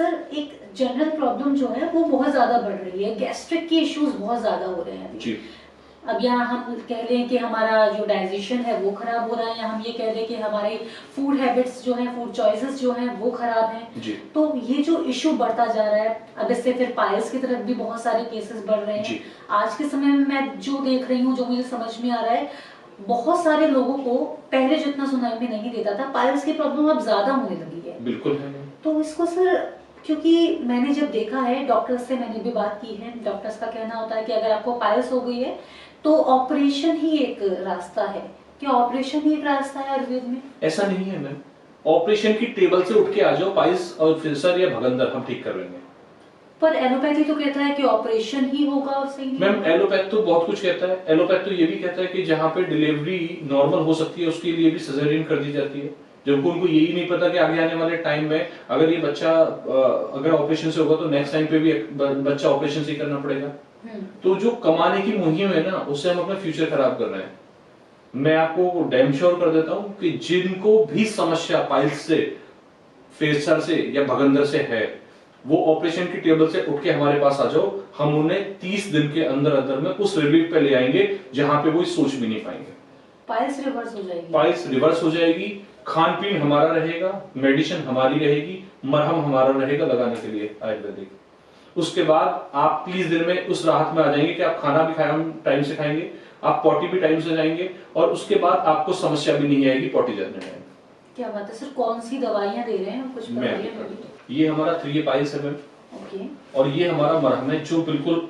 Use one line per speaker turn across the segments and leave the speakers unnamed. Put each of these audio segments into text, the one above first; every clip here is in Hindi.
सर एक जनरल प्रॉब्लम जो है वो बहुत ज्यादा बढ़ रही है, गैस्ट्रिक के इश्यूज बहुत ज्यादा हो रहे हैं
जी।
अब यहाँ हम कह लें कि हमारा जो डाइजेशन है वो खराब हो रहा है, या हम ये कह लें कि हमारे फूड हैबिट्स जो हैं, फूड चॉइसेस जो हैं वो खराब हैं।
जी।
तो ये जो इशू बढ़ता जा रहा है, अब इससे फिर पाइल्स की तरफ भी बहुत सारे केसेस बढ़ रहे हैं। आज के समय में मैं जो देख रही हूँ, जो मुझे समझ में आ रहा है, बहुत सारे लोगों को पहले जितना सुनाई में नहीं देता था, पाइल्स की प्रॉब्लम अब ज्यादा होने लगी है।
बिल्कुल है।
तो इसको सर, क्योंकि मैंने जब देखा है, डॉक्टर्स से मैंने भी बात की है, डॉक्टर्स का कहना होता है कि अगर आपको पाइल्स हो गई है तो ऑपरेशन ही एक रास्ता है। क्या ऑपरेशन ही एक रास्ता है आयुर्वेद में?
ऐसा नहीं है मैम, ऑपरेशन की टेबल से उठ के आ जाओ, पाइल्स और फिल्सर या भगंदर हम ठीक कर लेंगे।
पर एलोपैथी तो कहता है कि ऑपरेशन ही होगा और सही नहीं।
मैम एलोपैथ तो बहुत कुछ कहता है, एलोपैथ तो ये भी कहता है कि जहाँ पे डिलीवरी नॉर्मल हो सकती है उसके लिए भी सिजेरियन कर दी जाती है, जबकि उनको यही नहीं पता कि आगे आने वाले टाइम में अगर ये बच्चा अगर ऑपरेशन से होगा तो नेक्स्ट टाइम पे भी बच्चा ऑपरेशन से करना पड़ेगा। तो जो कमाने की मुहिम है ना, उससे हम अपना फ्यूचर खराब कर रहे हैं। मैं आपको डैम श्योर कर देता हूं कि जिनको भी समस्या पाइल्स से, फेसर से या भगंदर से है, वो ऑपरेशन की टेबल से उठ के हमारे पास आ जाओ, हम उन्हें 30 दिन के अंदर अंदर में उस रिलीफ पे ले आएंगे जहां पे वो सोच भी नहीं पाएंगे।
पाइल्स रिवर्स हो जाएगी।
पाइल्स रिवर्स हो जाएगी, खान पीन हमारा रहेगा, मेडिसिन हमारी रहेगी, मरहम हमारा रहेगा लगाने के लिए आयुर्वेदिक। उसके बाद आप 30 दिन में उस राहत में आ जाएंगे कि आप खाना भी टाइम से खाएंगे, आप पॉटी भी टाइम से जाएंगे, और उसके बाद आपको समस्या भी नहीं आएगी पॉटी जाने में।
क्या बात है सर, कौन सी दवाइयां दे रहे हैं, कुछ बताइए।
ये हमारा 3 पाइल्स है मैम।
ओके।
और ये हमारा मरहम है जो बिल्कुल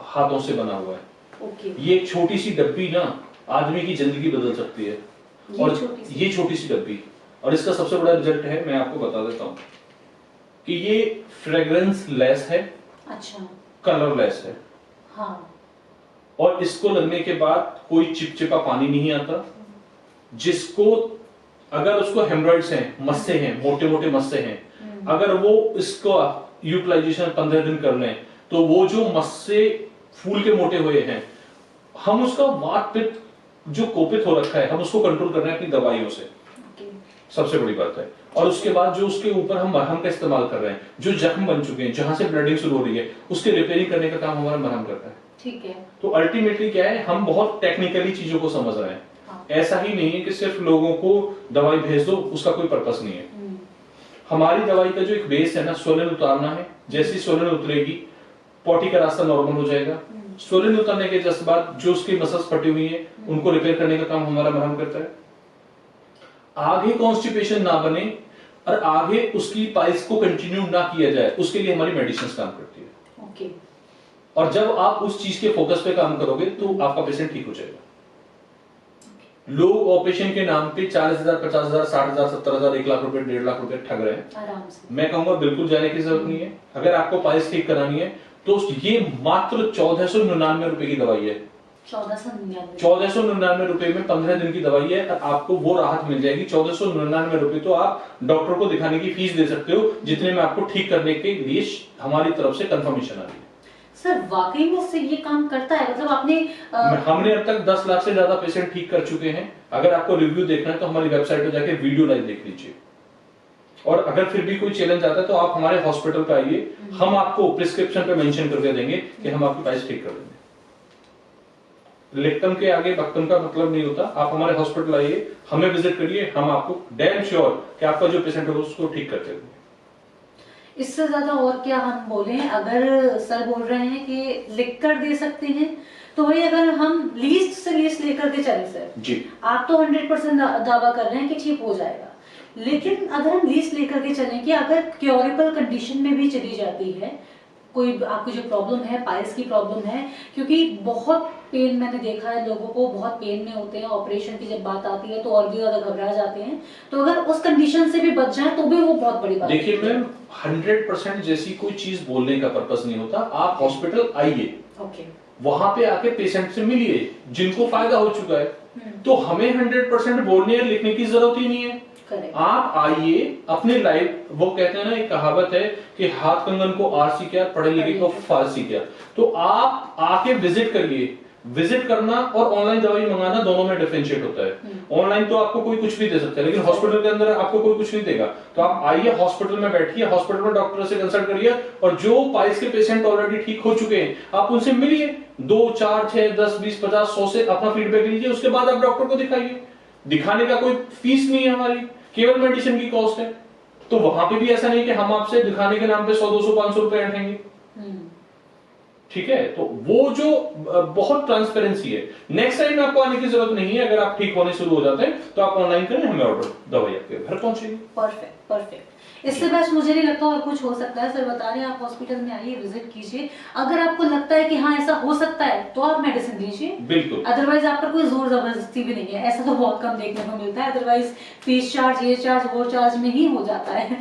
हाथों से बना हुआ है।
ओके।
ये एक छोटी सी डब्बी ना आदमी की जिंदगी बदल सकती है। और ये छोटी सी डब्बी, और इसका सबसे बड़ा रिजल्ट है, मैं आपको बता देता हूँ कि ये फ्रेग्रेंस लेस है।
अच्छा।
कलरलेस है।
हाँ।
और इसको लगने के बाद कोई चिपचिपा पानी नहीं आता। जिसको अगर उसको हेमरॉइड्स हैं, मस्से हैं, मोटे मोटे मस्से हैं, अगर वो इसको यूटिलाइजेशन 15 दिन कर लें तो वो जो मस्से फूल के मोटे हुए हैं, हम उसका वात पित्त जो कोपित हो रखा है, हम उसको कंट्रोल कर रहे हैं अपनी दवाइयों से। सबसे बड़ी बात है। और उसके बाद जो उसके ऊपर हम मरहम का इस्तेमाल कर रहे हैं, जो जख्म बन चुके हैं, जहां से ब्लडिंग शुरू हो रही है, उसके रिपेयरिंग करने का काम हमारा मरहम करता है।
ठीक है।
तो अल्टीमेटली क्या है, हम बहुत टेक्निकली चीजों को समझ रहे हैं। हाँ। ऐसा ही नहीं है कि सिर्फ लोगों को दवाई भेज दो, उसका कोई पर्पस नहीं है। हमारी दवाई का जो एक बेस है ना, सोलन उतारना है। जैसी सोलन उतरेगी, पॉटी का रास्ता नॉर्मल हो जाएगा। सोलन उतरने के जस्ट बाद जो उसकी मसल्स फटी हुई है, उनको रिपेयर करने का काम हमारा मरहम करता है। आगे कॉन्स्टिपेशन ना बने और आगे उसकी पाइल्स को कंटिन्यू ना किया जाए, उसके लिए हमारी मेडिसिन काम करती है।
ओके।
और जब आप उस चीज के फोकस पे काम करोगे तो आपका पेशेंट ठीक हो जाएगा। लोग ऑपरेशन के नाम पे 40,000, 50,000, 60,000, 70,000, 1 लाख रुपए, 1.5 लाख रुपए ठग रहे हैं
आराम से।
मैं कहूंगा बिल्कुल जाने की जरूरत नहीं है। अगर आपको पाइल्स ठीक करानी है तो ये मात्र 1499 रुपए की दवाई है। 1499 रुपए में 15 दिन की दवाई है, और आपको वो राहत मिल जाएगी। 1499 रुपए तो आप डॉक्टर को दिखाने की फीस दे सकते हो, जितने में आपको ठीक करने के लिए हमारी तरफ से कंफर्मेशन आ रही है।
सर वाकई में से ये काम करता है? मतलब आपने
हमने अब तक 10 लाख से ज्यादा पेशेंट ठीक कर चुके हैं। अगर आपको रिव्यू देखना है तो हमारी वेबसाइट पे जाके वीडियो लाइव देख लीजिए। और अगर फिर भी कोई चैलेंज आता है तो आप हमारे हॉस्पिटल पे आइए, हम आपको प्रिस्क्रिप्शन पे मेंशन करके देंगे कि हम आपकी पाइल्स ठीक कर देंगे। लेक्टम के आगे बक्तम का मतलब नहीं होता। आप हमारे हॉस्पिटल आइए, हमें विजिट करिए, हम आपको डैम श्योर कि आपका जो पेशेंट होगा उसको ठीक करके देंगे।
इससे ज्यादा और क्या हम बोले? अगर सर बोल रहे हैं कि लिख कर दे सकते हैं, तो वही अगर हम लीस्ट से लीस्ट लेकर के चले सर
जी,
आप तो 100% दावा कर रहे हैं कि ठीक हो जाएगा, लेकिन अगर हम लीस्ट लेकर के चलें कि अगर क्योरेबल कंडीशन में भी चली जाती है, कोई आपको जो प्रॉब्लम है, पाइल्स की प्रॉब्लम है, क्योंकि बहुत पेन मैंने देखा है, लोगों को बहुत पेन में होते हैं, ऑपरेशन की जब बात आती है तो और भी ज्यादा घबरा जाते हैं, तो अगर उस कंडीशन से भी बच जाए तो भी वो बहुत बड़ी बात है।
देखिए मैम, 100% जैसी कोई चीज बोलने का पर्पस नहीं होता। आप हॉस्पिटल आइए,
ओके,
वहां पे आके पेशेंट से मिलिए जिनको फायदा हो चुका है। तो हमें 100% बोलने या लिखने की जरूरत ही नहीं है। आप आइए अपने लाइफ, वो कहते हैं ना, एक कहावत है कि हाथ कंगन को आरसी क्या, पढ़े लिखे को फारसी क्या। तो आप आके विजिट करिए, विजिट करना और ऑनलाइन दवाई मंगाना दोनों में डिफरेंशिएट होता है। ऑनलाइन तो आपको कोई कुछ भी दे सकता है, लेकिन हॉस्पिटल के अंदर आपको कोई कुछ नहीं देगा। तो आप आइए हॉस्पिटल में बैठिए, हॉस्पिटल में डॉक्टर से कंसल्ट करिए, और जो पाइल्स के पेशेंट ऑलरेडी ठीक हो चुके हैं आप उनसे मिलिए, 2 4 6 10 20 50 100 से अपना फीडबैक लीजिए, उसके बाद आप डॉक्टर को दिखाइए। दिखाने का कोई फीस नहीं है हमारी, केवल मेडिसिन की कॉस्ट है। तो वहां पे भी ऐसा नहीं कि हम आपसे दिखाने के नाम पे 100 200 500 रुपए ऐंठेंगे। ठीक है, तो वो जो बहुत ट्रांसपेरेंसी है। नेक्स्ट टाइम आपको आने की जरूरत नहीं है, अगर आप ठीक होने शुरू हो जाते हैं तो आप ऑनलाइन करें, हमें ऑर्डर दवाई आपके घर पहुंचेगी।
Perfect perfect. इससे बेस्ट मुझे नहीं लगता और कुछ हो सकता है। सर बता रहे हैं आप हॉस्पिटल में आइए, विजिट कीजिए, अगर आपको लगता है कि हाँ ऐसा हो सकता है तो आप मेडिसिन लीजिए,
बिल्कुल।
अदरवाइज आप पर कोई जोर जबरदस्ती भी नहीं है, ऐसा तो बहुत कम देखने को मिलता है। अदरवाइज फीस चार्ज, ये चार्ज, वो चार्ज में ही हो जाता है।